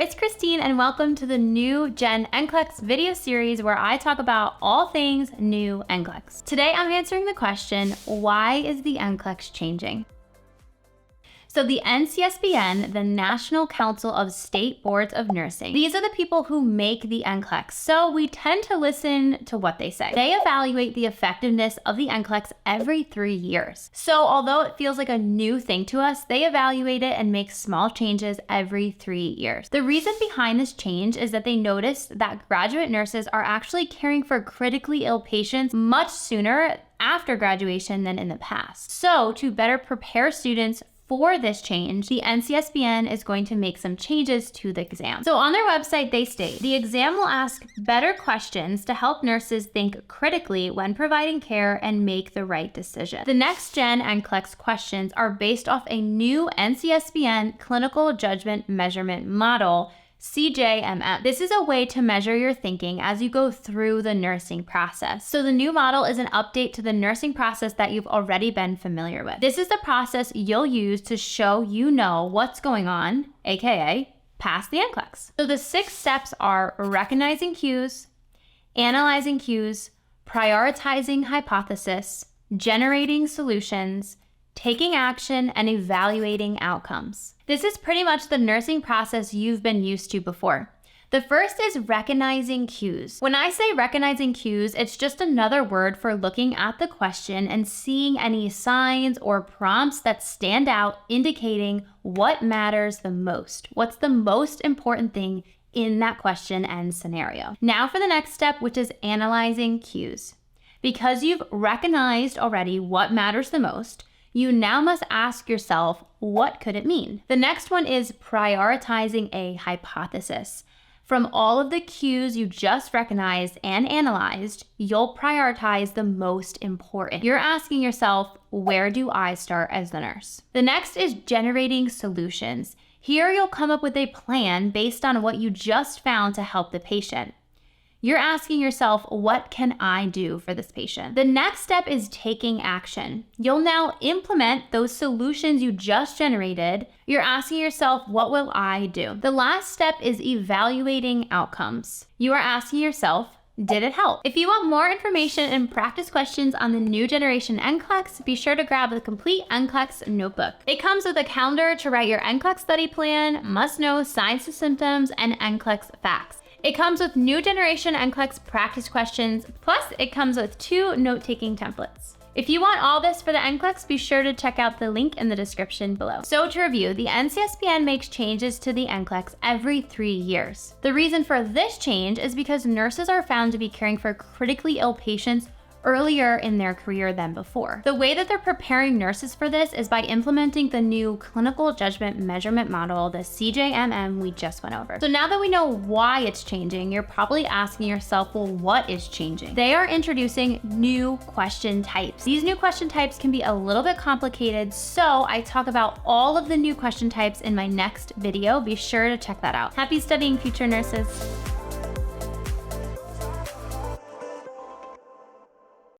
it's Kristine and welcome to the new Gen NCLEX video series where I talk about all things new NCLEX. Today I'm answering the question, why is the NCLEX changing? So the NCSBN, the National Council of State Boards of Nursing, these are the people who make the NCLEX, so we tend to listen to what they say. They evaluate the effectiveness of the NCLEX every 3 years. So although it feels like a new thing to us, they evaluate it and make small changes every 3 years. The reason behind this change is that they noticed that graduate nurses are actually caring for critically ill patients much sooner after graduation than in the past. So to better prepare students for this change, the NCSBN is going to make some changes to the exam. So on their website, they state, the exam will ask better questions to help nurses think critically when providing care and make the right decision. The Next Gen NCLEX questions are based off a new NCSBN clinical judgment measurement model, CJMM. This is a way to measure your thinking as you go through the nursing process. So the new model is an update to the nursing process that you've already been familiar with. This is the process you'll use to show you know what's going on, aka pass the NCLEX. So the 6 steps are recognizing cues, analyzing cues, prioritizing hypothesis, generating solutions, taking action, and evaluating outcomes. This is pretty much the nursing process you've been used to before. The first is recognizing cues. When I say recognizing cues, it's just another word for looking at the question and seeing any signs or prompts that stand out, indicating what matters the most. What's the most important thing in that question and scenario? Now for the next step, which is analyzing cues. Because you've recognized already what matters the most, you now must ask yourself, what could it mean? The next one is prioritizing a hypothesis. From all of the cues you just recognized and analyzed, you'll prioritize the most important. You're asking yourself, where do I start as the nurse? The next is generating solutions. Here you'll come up with a plan based on what you just found to help the patient. You're asking yourself, what can I do for this patient? The next step is taking action. You'll now implement those solutions you just generated. You're asking yourself, what will I do? The last step is evaluating outcomes. You are asking yourself, did it help? If you want more information and practice questions on the new generation NCLEX, be sure to grab the complete NCLEX notebook. It comes with a calendar to write your NCLEX study plan, must-know signs and symptoms, and NCLEX facts. It comes with new generation NCLEX practice questions, plus it comes with 2 note-taking templates. If you want all this for the NCLEX, be sure to check out the link in the description below. So to review, the NCSBN makes changes to the NCLEX every 3 years. The reason for this change is because nurses are found to be caring for critically ill patients earlier in their career than before. The way that they're preparing nurses for this is by implementing the new clinical judgment measurement model, the CJMM we just went over. So now that we know why it's changing, you're probably asking yourself, well, what is changing? They are introducing new question types. These new question types can be a little bit complicated, so I talk about all of the new question types in my next video. Be sure to check that out. Happy studying, future nurses.